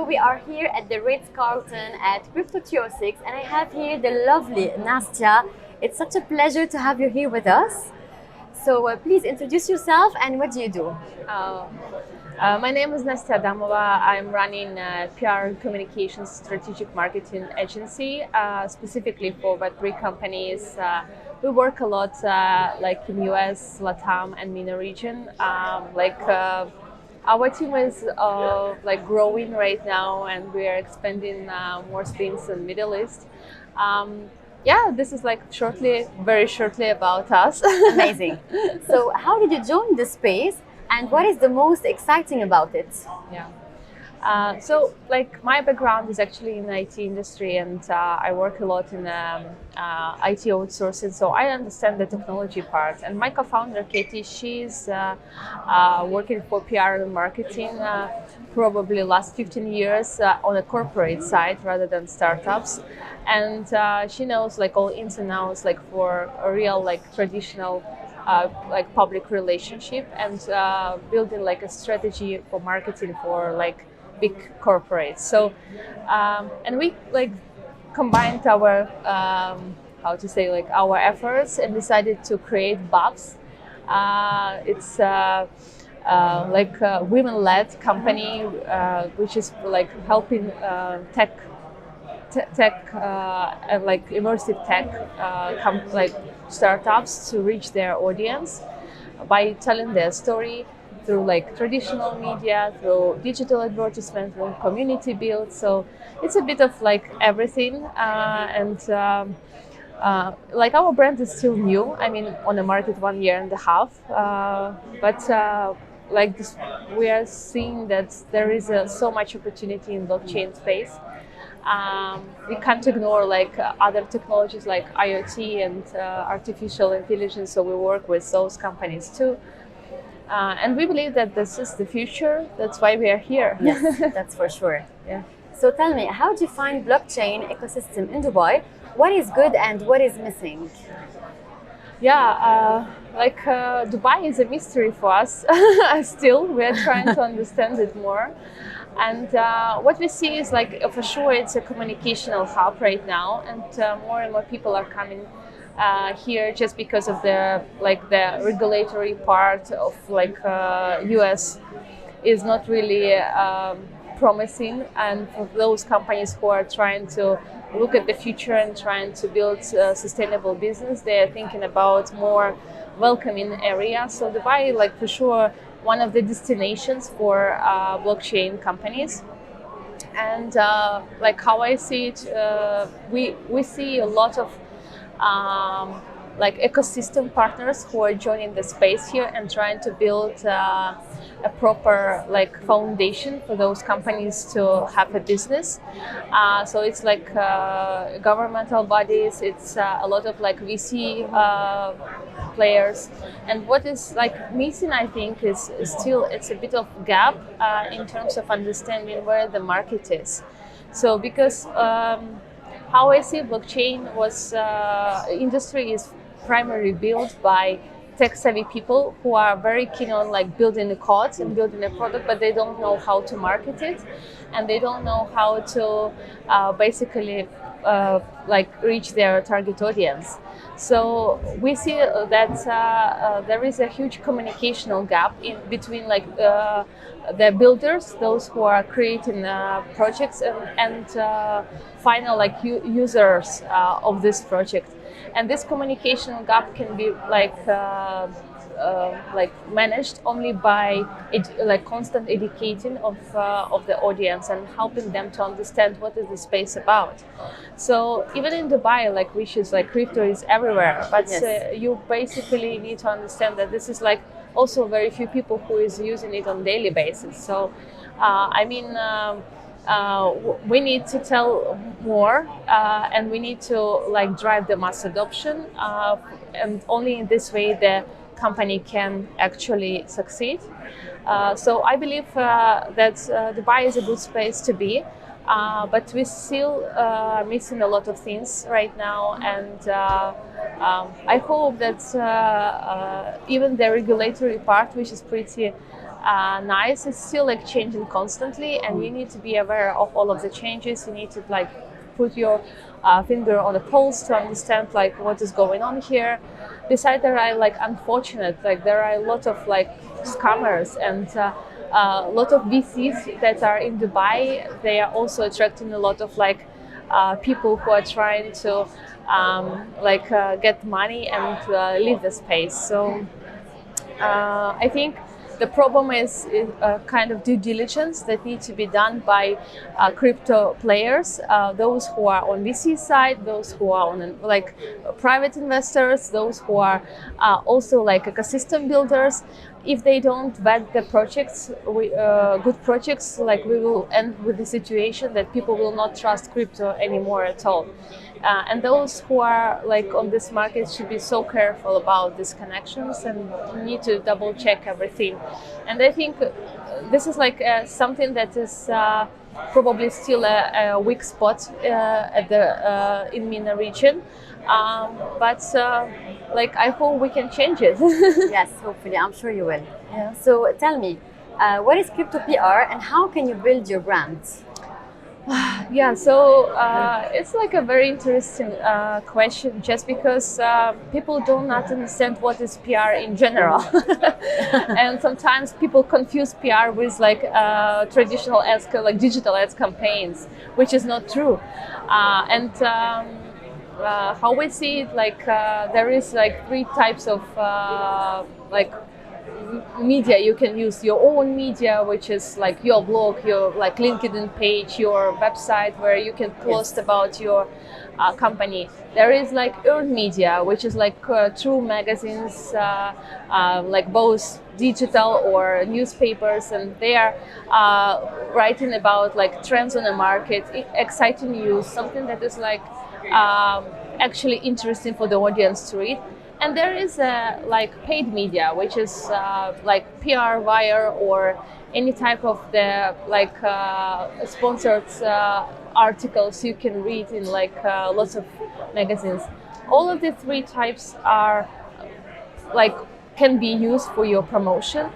So we are here at the Ritz-Carlton at Crypto306 and I have here the lovely Nastya. It's such a pleasure to have you here with us. So please introduce yourself and what do you do? Uh, my name is Nastya Adamova. I'm running a PR and communications strategic marketing agency, specifically for Web3 companies. We work a lot like in US, LATAM and MENA region. Our team is like growing right now and we are expanding more things in Middle East. Yeah, this is like very shortly about us. Amazing. So how did you join this space and what is the most exciting about it? Yeah. So like my background is actually in the IT industry and I work a lot in IT outsourcing, so I understand the technology part. And my co-founder Katie, she's working for PR and marketing probably last 15 years on a corporate side rather than startups. And she knows like all ins and outs like for a real like traditional like public relationship and building like a strategy for marketing for like big corporates. So and we like combined our how to say like our efforts and decided to create Babs. It's like a women-led company which is like helping tech and like immersive tech like startups to reach their audience by telling their story through like traditional media, through digital advertisement, through community build. So it's a bit of like everything. Like our brand is still new. I mean, on the market 1.5 years, but like this, we are seeing that there is so much opportunity in blockchain space. We can't ignore like other technologies like IoT and artificial intelligence. So we work with those companies too. And we believe that this is the future. That's why we are here. Yes, that's for sure. Yeah. So tell me, how do you find blockchain ecosystem in Dubai? What is good and what is missing? Yeah, Dubai is a mystery for us. Still, we are trying to understand it more. And what we see is like for sure it's a communicational hub right now, and more people are coming here just because of the regulatory part of like US is not really promising, and for those companies who are trying to look at the future and trying to build sustainable business, they are thinking about more welcoming area. So Dubai, like for sure, one of the destinations for blockchain companies. And like how I see it, we see a lot of like ecosystem partners who are joining the space here and trying to build a proper like foundation for those companies to have a business. So it's like governmental bodies, it's a lot of like VC players. And what is like missing, I think, is still it's a bit of gap in terms of understanding where the market is. So because how I see blockchain was industry is primarily built by tech-savvy people who are very keen on like building the code and building a product, but they don't know how to market it, and they don't know how to basically like reach their target audience. So we see that there is a huge communicational gap in between like the builders, those who are creating projects, and final like users of this project. And this communication gap can be like managed only by like constant educating of the audience and helping them to understand what is the space about. So even in Dubai, like which is like crypto is everywhere, but Yes. you basically need to understand that this is like also very few people who is using it on daily basis. So I mean. We need to tell more and we need to like drive the mass adoption and only in this way the company can actually succeed. So I believe that Dubai is a good space to be, but we still missing a lot of things right now, and I hope that even the regulatory part, which is pretty nice. It's still like changing constantly, and you need to be aware of all of the changes. You need to like put your finger on the pulse to understand like what is going on here. Besides, there are like unfortunate, like there are a lot of like scammers and a lot of VCs that are in Dubai. They are also attracting a lot of like people who are trying to get money and leave the space. So I think the problem is kind of due diligence that needs to be done by crypto players, those who are on VC side, those who are on like private investors, those who are also like ecosystem builders. If they don't vet the projects, good projects, like we will end with the situation that people will not trust crypto anymore at all. And those who are like on this market should be so careful about these connections and need to double check everything. And I think this is like something that is probably still a weak spot at the in MENA region. But like I hope we can change it. Yes, hopefully, I'm sure you will. Yeah. So tell me, what is crypto PR and how can you build your brand? Yeah, so it's like a very interesting question, just because people do not understand what is PR in general, and sometimes people confuse PR with like traditional ads, like digital ads campaigns, which is not true. How we see it, like there is like three types of like media you can use. Your own media, which is like your blog, your like LinkedIn page, your website where you can post about your company. There is like earned media, which is like true magazines, like both digital or newspapers, and they are writing about like trends on the market, exciting news, something that is like actually interesting for the audience to read. And there is like paid media, which is like PR wire or any type of the like sponsored articles you can read in like lots of magazines. All of the three types are like can be used for your promotion,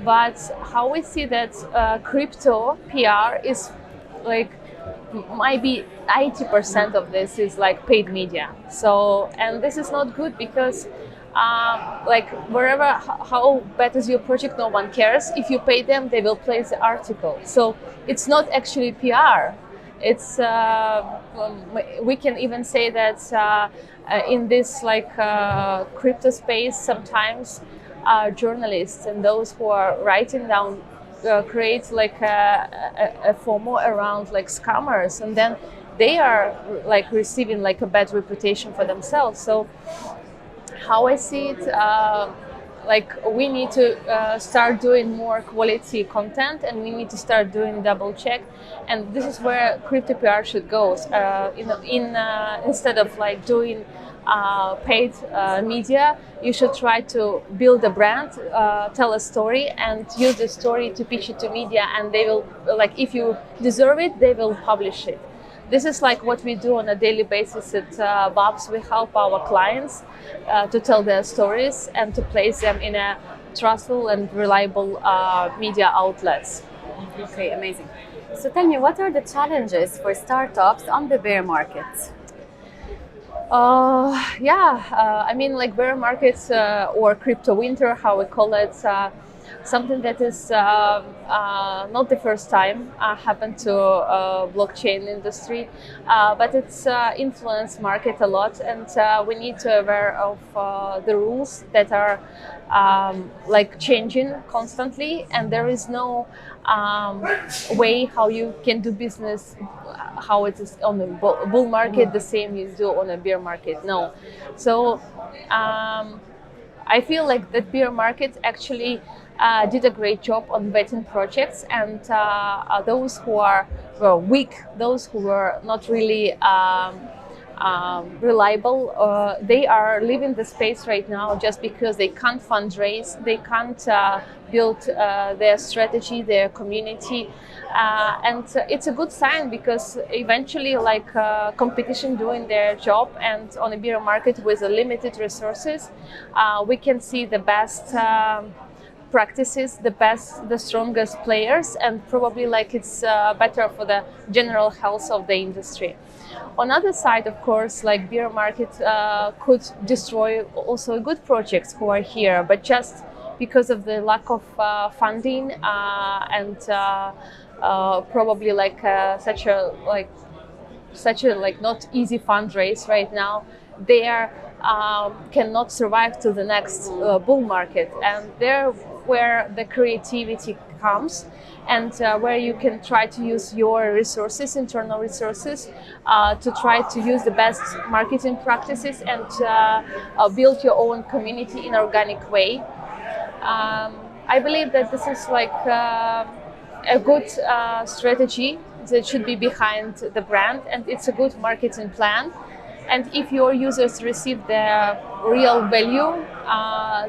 but how we see that crypto PR is like might be 80% of this is like paid media. So, and this is not good because like wherever, how bad is your project, no one cares. If you pay them, they will place the article. So it's not actually PR. It's we can even say that in this like crypto space, sometimes journalists and those who are writing down create like a FOMO around like scammers, and then they are like receiving like a bad reputation for themselves. So how I see it, like we need to start doing more quality content, and we need to start doing double check, and this is where crypto PR should go. Instead of like doing paid media, you should try to build a brand, tell a story, and use the story to pitch it to media, and they will, like, if you deserve it, they will publish it. This is like what we do on a daily basis at Babs. We help our clients to tell their stories and to place them in a trustful and reliable media outlets. Okay, amazing. So tell me, what are the challenges for startups on the bear market? I mean, like bear markets or crypto winter, how we call it, something that is not the first time happened to blockchain industry, but it's influenced market a lot, and we need to aware of the rules that are like changing constantly, and there is no way how you can do business how it is on the bull market the same you do on a bear market. No. So I feel like the bear market actually did a great job on vetting projects, and those who were weak, those who were not really reliable, they are leaving the space right now just because they can't fundraise, they can't build their strategy, their community, and it's a good sign because eventually, like competition doing their job, and on a bear market with limited resources, we can see the best practices, the best, the strongest players, and probably like it's better for the general health of the industry. On the other side, of course, like bear market could destroy also good projects who are here, but just because of the lack of funding and probably like such a not easy fundraise right now, they are cannot survive to the next bull market, and there where the creativity comes, and where you can try to use your resources, internal resources, to try to use the best marketing practices and build your own community in an organic way. I believe that this is like a good strategy that should be behind the brand, and it's a good marketing plan. And if your users receive the real value,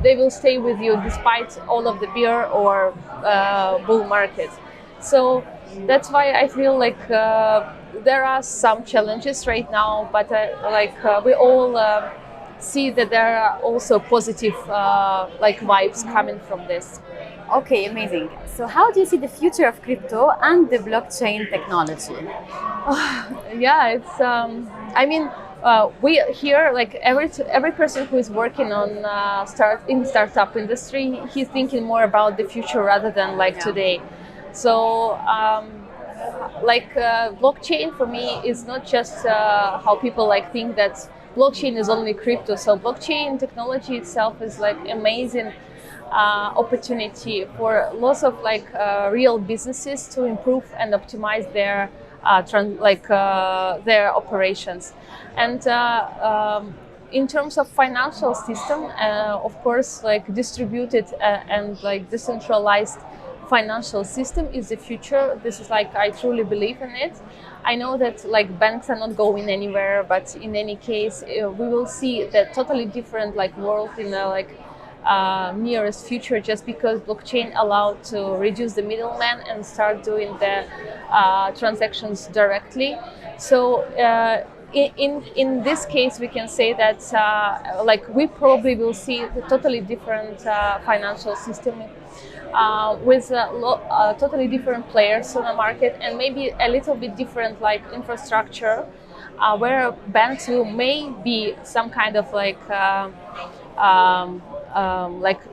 they will stay with you despite all of the bear or bull market. So that's why I feel like there are some challenges right now, but we all see that there are also positive like vibes coming from this. Okay, amazing. So how do you see the future of crypto and the blockchain technology? Yeah, it's I mean, we here, like every person who is working on startup industry, he's thinking more about the future rather than like today. So blockchain for me is not just how people like think that blockchain is only crypto. So blockchain technology itself is like amazing opportunity for lots of like real businesses to improve and optimize their their operations. And in terms of financial system, of course, like distributed and like decentralized financial system is the future. This is like, I truly believe in it. I know that like banks are not going anywhere, but in any case, we will see the totally different like world in the nearest future, just because blockchain allowed to reduce the middleman and start doing the transactions directly. So in this case, we can say that we probably will see a totally different financial system with totally different players on the market, and maybe a little bit different like infrastructure, where banks will may be some kind of like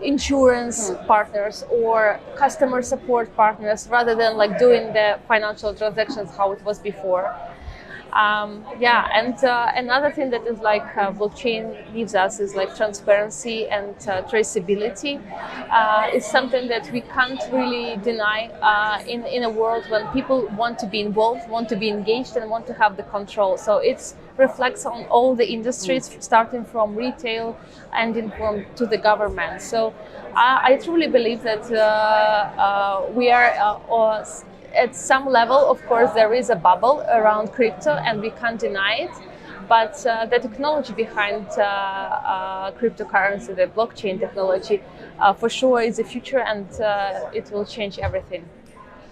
insurance partners or customer support partners, rather than like doing the financial transactions how it was before. Another thing that is like blockchain gives us is like transparency and traceability. It's something that we can't really deny in a world when people want to be involved, want to be engaged, and want to have the control. So it reflects on all the industries, starting from retail, ending to the government. So I truly believe that we are at some level, of course, there is a bubble around crypto, and we can't deny it. But the technology behind cryptocurrency, the blockchain technology, for sure is the future, and it will change everything.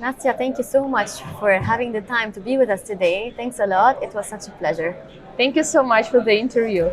Nastya, thank you so much for having the time to be with us today. Thanks a lot. It was such a pleasure. Thank you so much for the interview.